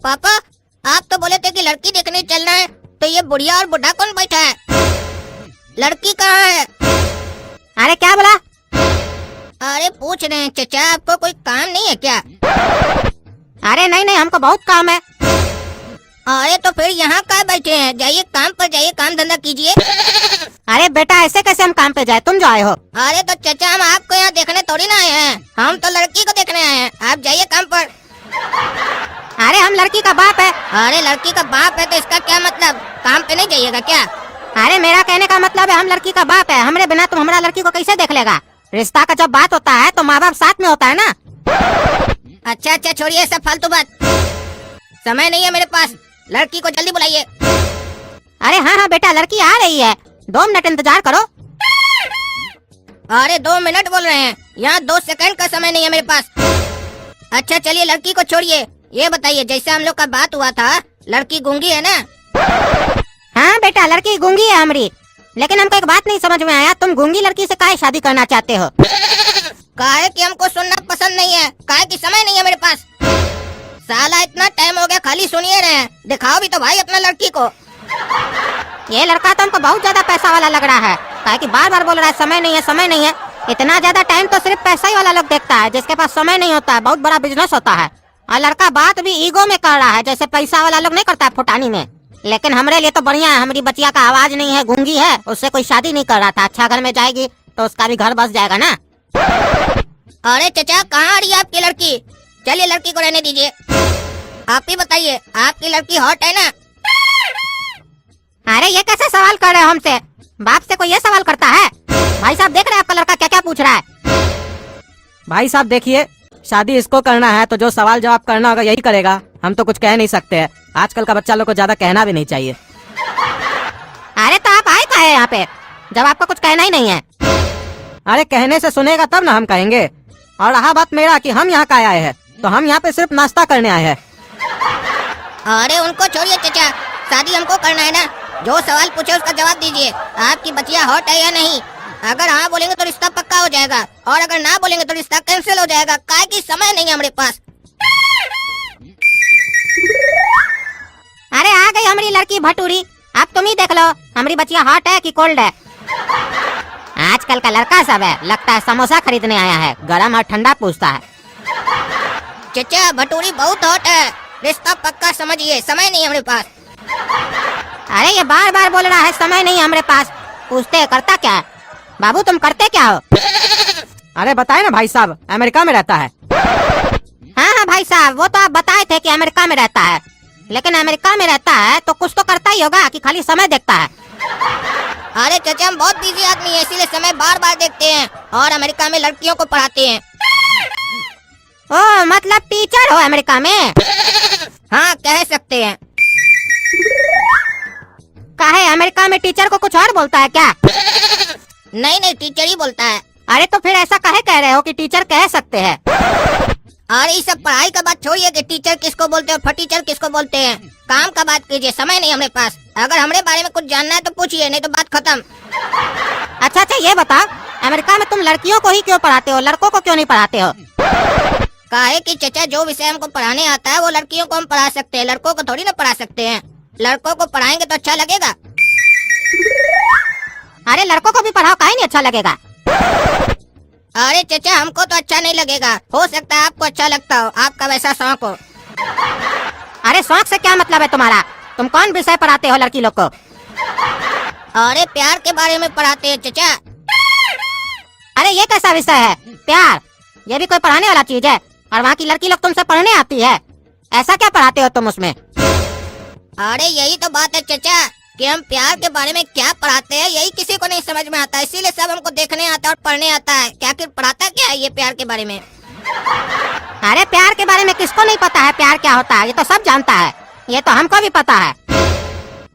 पापा, आप तो बोले थे कि लड़की देखने चलना है, तो ये बुढ़िया और बुढ़ा कौन बैठा है? लड़की कहाँ है? अरे क्या बोला? अरे पूछ रहे हैं चचा, आपको कोई काम नहीं है क्या? अरे नहीं नहीं, हमको बहुत काम है। अरे तो फिर यहाँ कहाँ बैठे हैं? जाइए काम पर जाइए, काम धंधा कीजिए। अरे बेटा, ऐसे कैसे हम काम पे जाए? तुम जो आए हो। अरे तो चचा, हम आपको यहाँ देखने थोड़ी ना आए हैं, हम तो लड़की को देखने आए हैं। आप जाइए काम पर। अरे हम लड़की का बाप है। अरे लड़की का बाप है तो इसका क्या मतलब? काम पे नहीं जाइएगा क्या? अरे मेरा कहने का मतलब है हम लड़की का बाप है। हमरे बिना तुम हमारा लड़की को कैसे देख लेगा? रिश्ता का जब बात होता है तो माँ बाप साथ में होता है ना। अच्छा अच्छा, छोड़िए सब फालतू बात, समय नहीं है मेरे पास। लड़की को जल्दी बुलाइए। अरे हाँ हाँ बेटा, लड़की आ रही है, 2 मिनट इंतजार करो। अरे 2 मिनट बोल रहे हैं, यहाँ 2 सेकंड का समय नहीं है मेरे पास। अच्छा चलिए, लड़की को छोड़िए। ये बताइए, जैसे हम लोग का बात हुआ था, लड़की गूंगी है ना? हाँ बेटा, लड़की गूंगी है हमारी। लेकिन हमको एक बात नहीं समझ में आया, तुम गूंगी लड़की से काहे शादी करना चाहते हो? काहे कि हमको सुनना पसंद नहीं है, काहे कि समय नहीं है मेरे पास। साला इतना टाइम हो गया, खाली सुनिए रहे हैं। दिखाओ भी तो भाई अपना लड़की को। ये लड़का तो हमको बहुत ज्यादा पैसा वाला लग रहा है, काहे कि बार बार बोल रहा है समय नहीं है, समय नहीं है। इतना ज्यादा टाइम तो सिर्फ पैसा ही वाला लोग देखता है, जिसके पास समय नहीं होता है, बहुत बड़ा बिजनेस होता है। और लड़का बात भी ईगो में कर रहा है, जैसे पैसा वाला लोग नहीं करता है फुटानी में। लेकिन हमरे लिए तो बढ़िया है, हमारी बचिया का आवाज नहीं है, गूंगी है, उससे कोई शादी नहीं कर रहा था। अच्छा घर में जाएगी तो उसका भी घर बस जाएगा ना। अरे चचा, कहाँ आ रही है आपकी लड़की? चलिए लड़की को रहने दीजिए। आप ही बताइए, आपकी लड़की हॉट है ना? अरे ये कैसे सवाल कर रहे हो हमसे? बाप से कोई ये सवाल करता है? भाई साहब देख रहे हैं आपका लड़का क्या क्या पूछ रहा है। भाई साहब देखिए, शादी इसको करना है तो जो सवाल जवाब करना होगा यही करेगा। हम तो कुछ कह नहीं सकते हैं। आजकल का बच्चा लोग को ज्यादा कहना भी नहीं चाहिए। अरे तो आप आए काहे यहाँ पे, जब आपको कुछ कहना ही नहीं है? अरे कहने से सुनेगा तब ना हम कहेंगे। और रहा बात मेरा कि हम यहाँ का आए हैं, तो हम यहाँ पे सिर्फ नाश्ता करने आए हैं। अरे उनको छोड़िए चचा, शादी हमको करना है ना। जो सवाल पूछे उसका जवाब दीजिए। आपकी बचिया हॉट है या नहीं? अगर हाँ बोलेंगे तो रिश्ता पक्का हो जाएगा, और अगर ना बोलेंगे तो रिश्ता कैंसिल हो जाएगा। काहे कि समय नहीं है हमारे पास। अरे आ गई हमारी लड़की भटूरी। अब तुम ही देख लो हमारी बचिया हॉट है कि कोल्ड है। आजकल का लड़का सब है, लगता है समोसा खरीदने आया है, गरम और ठंडा पूछता है। चचा भटूरी बहुत हॉट है, रिश्ता पक्का समझिए, समय नहीं है हमारे पास। अरे ये बार बार बोल रहा है समय नहीं है हमारे पास। पूछते है करता क्या है? बाबू तुम करते क्या हो? अरे बताए ना भाई साहब, अमेरिका में रहता है। हाँ हाँ भाई साहब, वो तो आप बताए थे कि अमेरिका में रहता है। लेकिन अमेरिका में रहता है तो कुछ तो करता ही होगा कि खाली समय देखता है? अरे चचा, हम बहुत बिजी आदमी है, इसीलिए समय बार बार देखते हैं, और अमेरिका में लड़कियों को पढ़ाते हैं। ओ मतलब टीचर हो अमेरिका में? हाँ कह सकते हैं। काहे अमेरिका में टीचर को कुछ और बोलता है क्या? नहीं नहीं, टीचर ही बोलता है। अरे तो फिर ऐसा काहे कह रहे हो कि टीचर कह सकते हैं? अरे ये सब पढ़ाई का बात छोड़िए कि टीचर किसको बोलते हैं और फटीचर किसको बोलते हैं। काम का बात कीजिए, समय नहीं हमारे पास। अगर हमारे बारे में कुछ जानना है तो पूछिए, नहीं तो बात खत्म। अच्छा अच्छा ये बताओ, अमेरिका में तुम लड़कियों को ही क्यों पढ़ाते हो, लड़कों को क्यों नहीं पढ़ाते हो? काहे कि चचा, जो विषय हमको पढ़ाने आता है वो लड़कियों को हम पढ़ा सकते हैं, लड़कों को थोड़ी ना पढ़ा सकते हैं। लड़कों को पढ़ाएंगे तो अच्छा लगेगा। अरे लड़कों को भी पढ़ाओ, काहे नहीं अच्छा लगेगा? अरे चचा, हमको तो अच्छा नहीं लगेगा, हो सकता है आपको अच्छा लगता हो, आपका वैसा शौक हो। अरे शौक से क्या मतलब है तुम्हारा? तुम कौन विषय पढ़ाते हो लड़की लोग को? अरे प्यार के बारे में पढ़ाते हैं चचा। अरे ये कैसा विषय है प्यार? ये भी कोई पढ़ाने वाला चीज है? और वहाँ की लड़की लोग तुमसे पढ़ने आती है, ऐसा क्या पढ़ाते हो तुम उसमें? अरे यही तो बात है चचा कि हम प्यार के बारे में क्या पढ़ाते हैं, यही किसी को नहीं समझ में आता, इसीलिए सब हमको देखने आता है और पढ़ने आता है। क्या कि पढ़ाता क्या है ये प्यार के बारे में? अरे प्यार के बारे में किसको नहीं पता है प्यार क्या होता है? ये तो सब जानता है, ये तो हमको भी पता है।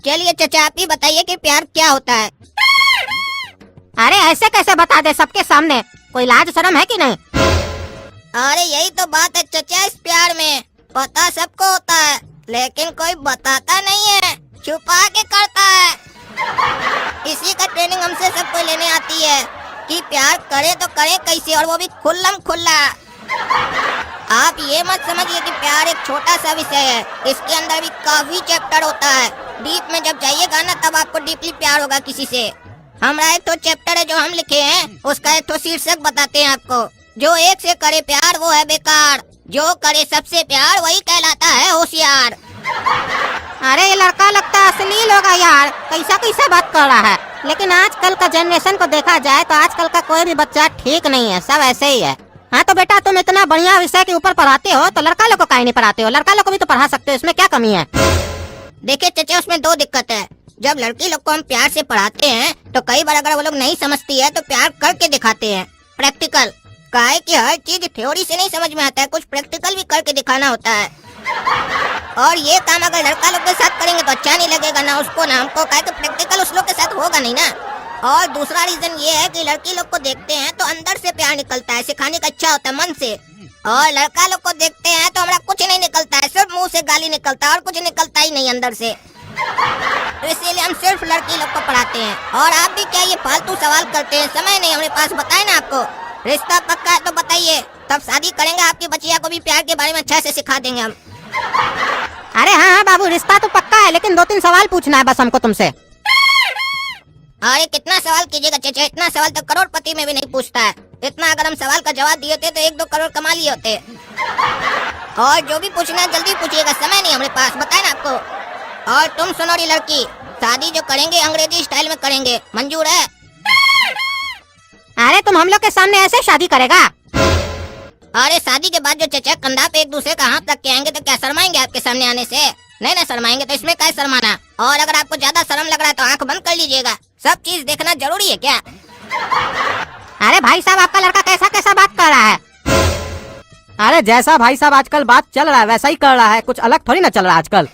चलिए चचा, आप ही बताइए कि प्यार क्या होता है। अरे ऐसे कैसे बता दे सबके सामने, कोई लाज शर्म है कि नहीं? अरे यही तो बात है चचा, इस प्यार में पता सबको होता है, लेकिन कोई बताता नहीं है, छुपा के करता है। इसी का ट्रेनिंग हमसे सबको लेने आती है कि प्यार करे तो करे कैसे, और वो भी खुल्लम खुल्ला। आप ये मत समझिए कि प्यार एक छोटा सा विषय है, इसके अंदर भी काफी चैप्टर होता है। डीप में जब जाइएगा ना तब आपको डीपली प्यार होगा किसी से। हमारा एक तो चैप्टर है जो हम लिखे हैं, उसका एक तो शीर्षक बताते हैं आपको। जो एक से करे प्यार वो है बेकार, जो करे सबसे प्यार वही कहलाता है होशियार। अरे ये लड़का लगता है अश्लील होगा यार, कैसा कैसा बात कर रहा है। लेकिन आजकल का जनरेशन को देखा जाए तो आजकल का कोई भी बच्चा ठीक नहीं है, सब ऐसे ही है। हाँ तो बेटा तुम इतना बढ़िया विषय के ऊपर पढ़ाते हो तो लड़का लोग को काहे नहीं पढ़ाते हो? लड़का लोग को भी तो पढ़ा सकते हो, इसमें क्या कमी है? देखिए चचा, उसमें दो दिक्कत है। जब लड़की लोग को हम प्यार से पढ़ाते हैं तो कई बार अगर वो लोग नहीं समझती है तो प्यार करके दिखाते हैं, प्रैक्टिकल। काहे कि हर चीज थ्योरी से नहीं समझ में आता है, कुछ प्रैक्टिकल भी करके दिखाना होता है। और ये काम अगर लड़का लोग के साथ करेंगे तो अच्छा नहीं लगेगा, ना उसको ना हमको, काहे कि प्रैक्टिकल उस लोग के साथ होगा नहीं ना। और दूसरा रीजन ये है कि लड़की लोग को देखते हैं तो अंदर से प्यार निकलता है, सिखाने का इच्छा होता है मन से। और लड़का लोग को देखते हैं तो हमारा कुछ नहीं निकलता है, सिर्फ मुंह से गाली निकलता है और कुछ निकलता ही नहीं अंदर से। तो इसीलिए हम सिर्फ लड़की लोग को पढ़ाते हैं। और आप भी क्या ये फालतू सवाल करते हैं? समय नहीं हमारे पास, बताए ना आपको। रिश्ता पक्का है तो बताइए, तब शादी करेंगे, आपकी बचिया को भी प्यार के बारे में अच्छा से सिखा देंगे हम। अरे हाँ बाबू, रिश्ता तो पक्का है, लेकिन 2-3 सवाल पूछना है बस हमको तुमसे। अरे कितना सवाल कीजिएगा चचा, इतना सवाल तो करोड़पति में भी नहीं पूछता है। इतना अगर हम सवाल का जवाब दिए थे तो 1-2 करोड़ कमा लिए होते। और जो भी पूछना है जल्दी पूछिएगा, समय नहीं हमारे पास, बताए ना आपको। और तुम सुनो री लड़की, शादी जो करेंगे अंग्रेजी स्टाइल में करेंगे, मंजूर है? अरे तुम हम लोग के सामने ऐसे शादी करेगा? अरे शादी के बाद जो चचा कंधा पे एक दूसरे का हाथ रख के आएंगे तो क्या शर्माएंगे आपके सामने आने से? नहीं ना शर्माएंगे, तो इसमें क्या शर्माना। और अगर आपको ज्यादा शर्म लग रहा है तो आंख बंद कर लीजिएगा, सब चीज देखना जरूरी है क्या? अरे भाई साहब, आपका लड़का कैसा कैसा बात कर रहा है? अरे जैसा भाई साहब आजकल बात चल रहा है वैसा ही कर रहा है, कुछ अलग थोड़ी ना चल रहा है आजकल।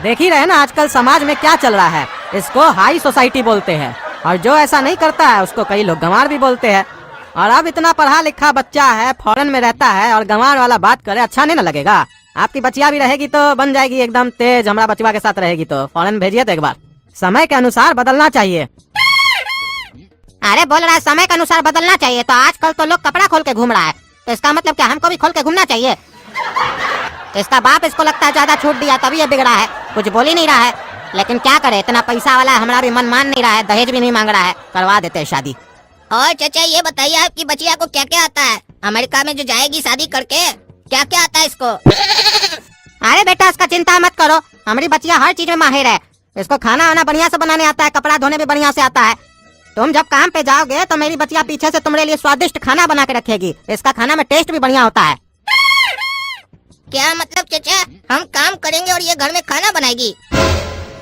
देख ही रहे ना आजकल समाज में क्या चल रहा है, इसको हाई सोसाइटी बोलते हैं। और जो ऐसा नहीं करता है उसको कई लोग गंवार भी बोलते हैं। और अब इतना पढ़ा लिखा बच्चा है, फॉरेन में रहता है और गंवार वाला बात करे, अच्छा नहीं ना लगेगा? आपकी बच्चिया भी रहेगी तो बन जाएगी एकदम तेज, हमारा बचवा के साथ रहेगी तो फॉरेन भेजिए तो एक बार। समय के अनुसार बदलना चाहिए। अरे बोल रहा है समय के अनुसार बदलना चाहिए, तो आजकल तो लोग कपड़ा खोल के घूम रहा है, तो इसका मतलब क्या हमको भी खोल के घूमना चाहिए? इसका बाप इसको लगता है ज्यादा छूट दिया तभी ये बिगड़ा है, कुछ बोल ही नहीं रहा है। लेकिन क्या करे, इतना पैसा वाला है, हमारा भी मन मान नहीं रहा है, दहेज भी नहीं मांग रहा है, करवा देते हैं शादी। और चचा ये बताइए, आपकी बचिया को क्या क्या आता है? अमेरिका में जो जाएगी शादी करके, क्या क्या आता है इसको? अरे बेटा इसका चिंता मत करो, हमारी बच्चिया हर चीज में माहिर है। इसको खाना वाना बढ़िया से बनाने आता है, कपड़ा धोने भी बढ़िया से आता है। तुम जब काम पे जाओगे तो मेरी बच्चिया पीछे से तुम्हारे लिए स्वादिष्ट खाना बना के रखेगी, इसका खाना में टेस्ट भी बढ़िया होता है। क्या मतलब चचा, हम काम करेंगे और ये घर में खाना बनाएगी?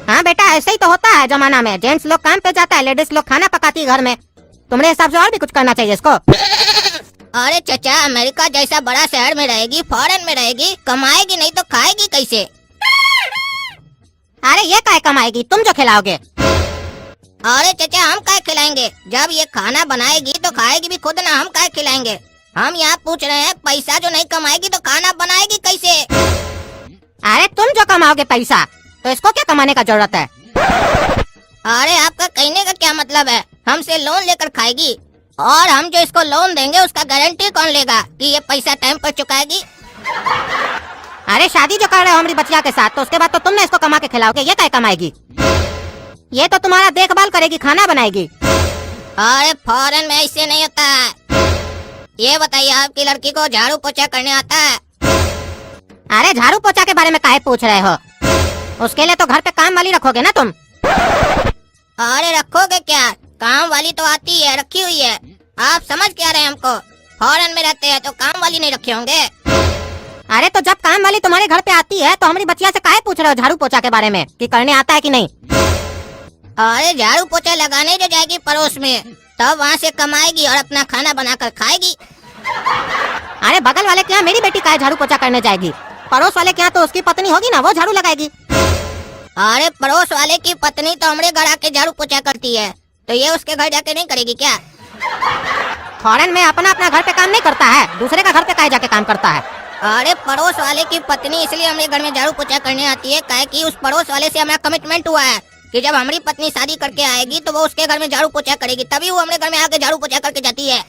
हाँ बेटा ऐसे ही तो होता है जमाना में, जेंट्स लोग काम पे जाता है, लेडीज लोग खाना पकाती है घर में। तुम्हारे हिसाब से और भी कुछ करना चाहिए इसको। अरे चचा, अमेरिका जैसा बड़ा शहर में रहेगी, फॉरेन में रहेगी, कमाएगी नहीं तो खाएगी कैसे? अरे ये काय कमाएगी, तुम जो खिलाओगे। अरे चचा, हम काय खिलाएंगे? जब ये खाना बनाएगी तो खाएगी भी खुद ना, हम काय खिलाएंगे? हम यहाँ पूछ रहे हैं, पैसा जो नहीं कमाएगी तो खाना बनाएगी कैसे? अरे तुम जो कमाओगे पैसा, तो इसको क्या कमाने का जरूरत है? अरे आपका कहने का क्या मतलब है? हमसे लोन लेकर खाएगी, और हम जो इसको लोन देंगे उसका गारंटी कौन लेगा कि ये पैसा टाइम पर चुकाएगी? अरे शादी जो कर रहे हो हमारी बच्चिया के साथ, तो उसके बाद तो तुमने इसको कमा के खिलाओगे, ये क्या कमाएगी? ये तो तुम्हारा देखभाल करेगी, खाना बनाएगी। अरे फॉरेन में ऐसे नहीं होता है। ये बताइए, आपकी लड़की को झाड़ू पोछा करने आता है? अरे झाड़ू पोछा के बारे में काहे पूछ रहे हो? उसके लिए तो घर पे काम वाली रखोगे ना तुम। अरे रखोगे क्या, काम वाली तो आती है, रखी हुई है। आप समझ क्या रहे हैं हमको? फॉरेन में रहते हैं तो काम वाली नहीं रखे होंगे। अरे तो जब काम वाली तुम्हारे घर पे आती है तो हमारी बच्चिया से काहे पूछ रहे हो झाड़ू पोछा के बारे में, कि करने आता है कि नहीं? अरे झाड़ू पोछा लगाने जो जाएगी पड़ोस में, तब वहाँ से कमाएगी और अपना खाना बनाकर खाएगी। अरे बगल वाले के यहाँ मेरी बेटी काहे झाड़ू पोछा करने जाएगी? पड़ोस वाले के यहाँ तो उसकी पत्नी होगी ना, वो झाड़ू लगाएगी। अरे पड़ोस वाले की पत्नी तो हमारे घर आके झाड़ू पोछा करती है, तो ये उसके घर जाके नहीं करेगी क्या? फॉरेन में अपना अपना घर पे काम नहीं करता है, दूसरे का घर पे काहे जाके काम करता है? अरे पड़ोस वाले की पत्नी इसलिए हमारे घर में झाड़ू पोछा करने आती है, काहे कि उस पड़ोस वाले से हमारा कमिटमेंट हुआ है कि जब हमारी पत्नी शादी करके आएगी तो वो उसके घर में झाड़ू पोछा करेगी, तभी वो हमारे घर में आके झाड़ू पोछा करके जाती है।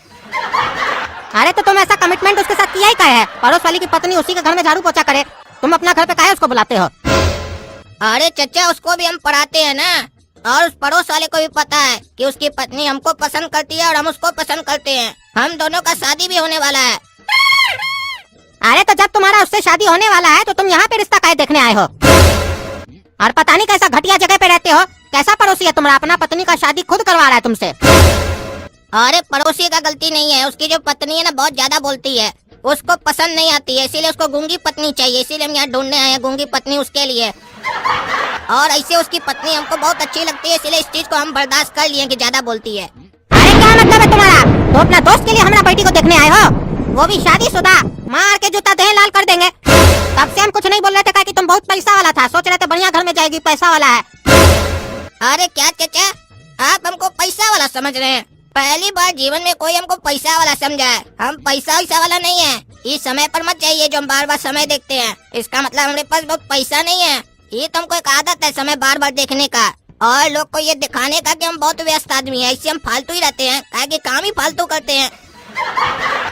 अरे तो तुम ऐसा कमिटमेंट उसके साथ किया ही क्या है? पड़ोस वाली की पत्नी उसी के घर में झाड़ू पोछा करे, तुम अपना घर पे काहे उसको बुलाते हो? अरे चचा, उसको भी हम पढ़ाते हैं ना, और उस पड़ोस वाले को भी पता है कि उसकी पत्नी हमको पसंद करती है और हम उसको पसंद करते हैं। हम दोनों का शादी भी होने वाला है। अरे तो जब तुम्हारा उससे शादी होने वाला है तो तुम यहाँ पे रिश्ता काहे देखने आए हो? और पता नहीं कैसा घटिया जगह पे रहते हो, कैसा पड़ोसी है तुम्हारा, अपना पत्नी का शादी खुद करवा रहा है तुमसे। अरे पड़ोसी का गलती नहीं है, उसकी जो पत्नी है ना बहुत ज्यादा बोलती है, उसको पसंद नहीं आती है, इसीलिए उसको गूंगी पत्नी चाहिए, इसीलिए हम यहाँ ढूंढने आए हैं गूंगी पत्नी उसके लिए। और ऐसे उसकी पत्नी हमको बहुत अच्छी लगती है, इसलिए इस चीज को हम बर्दाश्त कर लिए कि ज्यादा बोलती है। अरे क्या मतलब है तुम्हारा? तो अपना दोस्त के लिए हमारा बेटी को देखने आए हो, वो भी शादीशुदा, मार के जूता देह लाल कर देंगे। तब से हम कुछ नहीं बोल रहे थे कि तुम बहुत पैसा वाला था, सोच रहे थे बढ़िया घर में जाएगी, पैसा वाला है। अरे क्या चचा, आप हमको पैसा वाला समझ रहे हैं? पहली बार जीवन में कोई हमको पैसा वाला समझा है। हम पैसा वैसा वाला नहीं है। इस समय पर मत जाइए जो हम बार बार समय देखते हैं, इसका मतलब हमारे पास बहुत पैसा नहीं है। ये तो हमको एक आदत है समय बार बार देखने का, और लोग को ये दिखाने का कि हम बहुत व्यस्त आदमी है, इससे हम फालतू ही रहते हैं, ताकि काम ही फालतू करते हैं।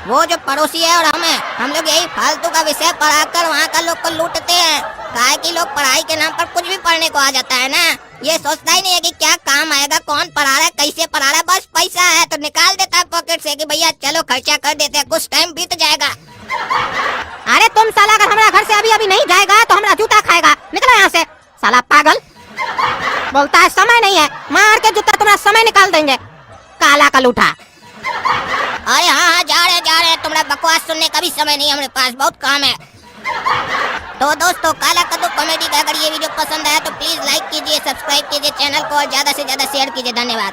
वो जो पड़ोसी है और हम लोग यही फालतू का विषय पढ़ाकर वहाँ का लोग को लूटते हैं। काहे कि लोग पढ़ाई के नाम पर कुछ भी पढ़ने को आ जाता है ना, ये सोचता ही नहीं है कि क्या काम आएगा, कौन पढ़ा रहा है, कैसे पढ़ा रहा है, बस पैसा है तो निकाल देता है पॉकेट से कि भैया चलो खर्चा कर देते हैं, कुछ टाइम बीत जाएगा। अरे तुम साला अगर हमारा घर से अभी अभी नहीं जाएगा तो हमारा जूता खाएगा, निकलो यहाँ से साला पागल। बोलता है समय नहीं है, मार के जूता तुम्हारा समय निकाल देंगे, काला कलूठा। अरे हाँ जा रहे तुम्हारा बकवास सुनने का भी समय नहीं है, हमारे पास बहुत काम है। तो दोस्तों, काला कद्दू कॉमेडी का अगर ये वीडियो पसंद आया तो प्लीज लाइक कीजिए, सब्सक्राइब कीजिए चैनल को और ज्यादा से ज्यादा शेयर कीजिए। धन्यवाद।